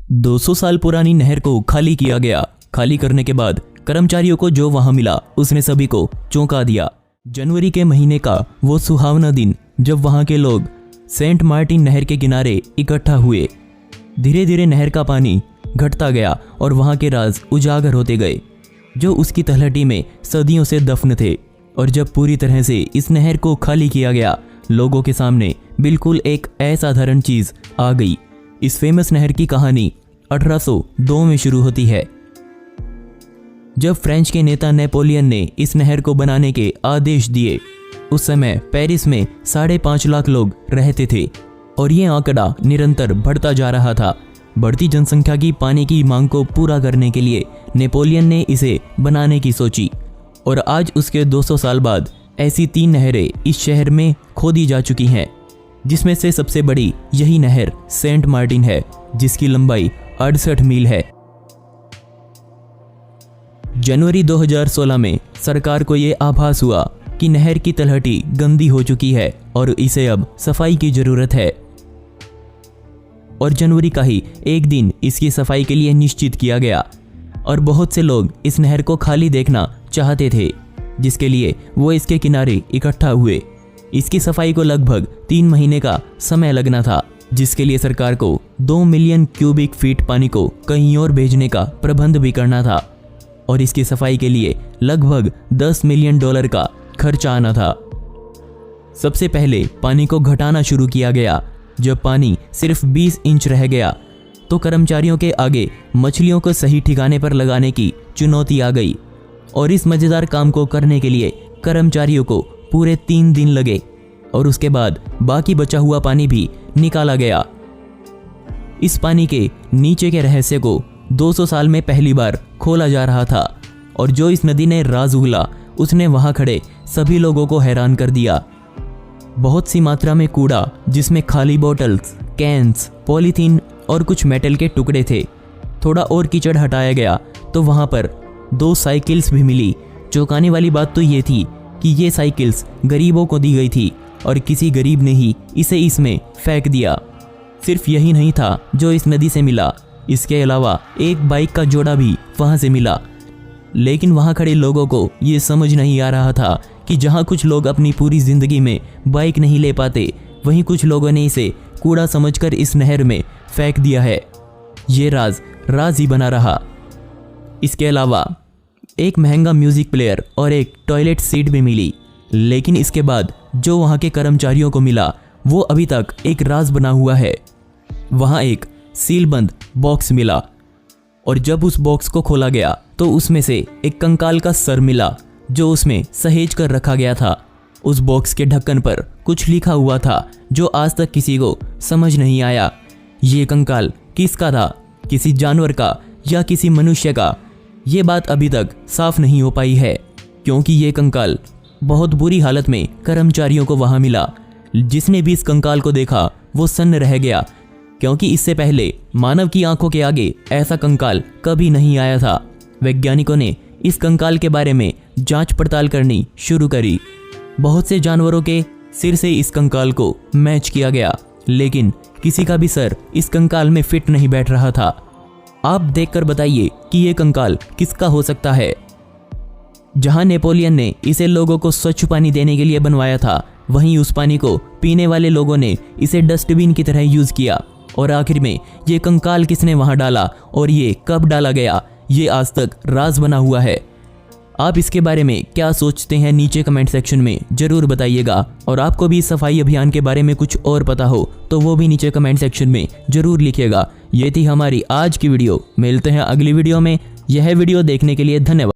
200 साल पुरानी नहर को खाली किया गया। खाली करने के बाद कर्मचारियों को जो वहां मिला उसने सभी को चौंका दिया। जनवरी के महीने का वो सुहावना दिन जब वहां के लोग सेंट मार्टिन नहर के किनारे इकट्ठा हुए। धीरे धीरे नहर का पानी घटता गया और वहां के राज उजागर होते गए जो उसकी तलहटी में सदियों से दफन थे। और जब पूरी तरह से इस नहर को खाली किया गया, लोगों के सामने बिल्कुल एक असाधारण चीज आ गई। इस फेमस नहर की कहानी 1802 में शुरू होती है, जब फ्रेंच के नेता नेपोलियन ने इस नहर को बनाने के आदेश दिए। उस समय पेरिस में 5.5 लाख लोग रहते थे और ये आंकड़ा निरंतर बढ़ता जा रहा था। बढ़ती जनसंख्या की पानी की मांग को पूरा करने के लिए नेपोलियन ने इसे बनाने की सोची और आज उसके 200 साल बाद ऐसी 3 नहरें इस शहर में खोदी जा चुकी हैं, जिसमें से सबसे बड़ी यही नहर सेंट मार्टिन है, जिसकी लंबाई 68 मील है। जनवरी 2016 में सरकार को ये आभास हुआ कि नहर की तलहटी गंदी हो चुकी है और इसे अब सफाई की जरूरत है। और जनवरी का ही एक दिन इसकी सफाई के लिए निश्चित किया गया और बहुत से लोग इस नहर को खाली देखना चाहते थे, जिसके लिए वो इसके किनारे इकट्ठा हुए। इसकी सफाई को लगभग 3 महीने का समय लगना था, जिसके लिए सरकार को 2 मिलियन क्यूबिक फीट पानी को कहीं और भेजने का प्रबंध भी करना था और इसकी सफाई के लिए लगभग $10 मिलियन का खर्चा आना था। सबसे पहले पानी को घटाना शुरू किया गया। जब पानी सिर्फ 20 इंच रह गया तो कर्मचारियों के आगे मछलियों को सही ठिकाने पर लगाने की चुनौती आ गई और इस मजेदार काम को करने के लिए कर्मचारियों को पूरे 3 दिन लगे और उसके बाद बाकी बचा हुआ पानी भी निकाला गया। इस पानी के नीचे के रहस्य को 200 साल में पहली बार खोला जा रहा था और जो इस नदी ने राज उगला उसने वहां खड़े सभी लोगों को हैरान कर दिया। बहुत सी मात्रा में कूड़ा, जिसमें खाली बोतल्स, कैंस, पॉलीथीन और कुछ मेटल के टुकड़े थे। थोड़ा और कीचड़ हटाया गया तो वहां पर 2 साइकिल्स भी मिली। चौंकाने वाली बात तो ये थी कि ये साइकिल्स गरीबों को दी गई थी और किसी गरीब ने ही इसे इसमें फेंक दिया। सिर्फ यही नहीं था जो इस नदी से मिला, इसके अलावा एक बाइक का जोड़ा भी वहां से मिला। लेकिन वहां खड़े लोगों को ये समझ नहीं आ रहा था कि जहां कुछ लोग अपनी पूरी जिंदगी में बाइक नहीं ले पाते, वहीं कुछ लोगों ने इसे कूड़ा समझकर इस नहर में फेंक दिया है। ये राज ही बना रहा। इसके अलावा एक महंगा म्यूजिक प्लेयर और एक टॉयलेट सीट भी मिली, लेकिन इसके बाद जो वहां के कर्मचारियों को मिला वो अभी तक एक राज बना हुआ है। वहां एक सीलबंद बॉक्स मिला और जब उस बॉक्स को खोला गया तो उसमें से एक कंकाल का सर मिला जो उसमें सहेज कर रखा गया था। उस बॉक्स के ढक्कन पर कुछ लिखा हुआ था जो आज तक किसी को समझ नहीं आया। ये कंकाल किसका था, किसी जानवर का या किसी मनुष्य का? ये बात अभी तक साफ नहीं हो पाई है, क्योंकि ये कंकाल बहुत बुरी हालत में कर्मचारियों को वहां मिला। जिसने भी इस कंकाल को देखा वो सन्न रह गया, क्योंकि इससे पहले मानव की आंखों के आगे ऐसा कंकाल कभी नहीं आया था। वैज्ञानिकों ने इस कंकाल के बारे में जांच पड़ताल करनी शुरू करी। बहुत से जानवरों के सिर से इस कंकाल को मैच किया गया, लेकिन किसी का भी सर इस कंकाल में फिट नहीं बैठ रहा था। आप देखकर बताइए कि ये कंकाल किसका हो सकता है। जहां नेपोलियन ने इसे लोगों को स्वच्छ पानी देने के लिए बनवाया था, वहीं उस पानी को पीने वाले लोगों ने इसे डस्टबिन की तरह यूज किया। और आखिर में ये कंकाल किसने वहां डाला और ये कब डाला गया, ये आज तक राज बना हुआ है। आप इसके बारे में क्या सोचते हैं, नीचे कमेंट सेक्शन में जरूर बताइएगा। और आपको भी सफाई अभियान के बारे में कुछ और पता हो तो वो भी नीचे कमेंट सेक्शन में जरूर लिखिएगा। ये थी हमारी आज की वीडियो। मिलते हैं अगली वीडियो में। यह वीडियो देखने के लिए धन्यवाद।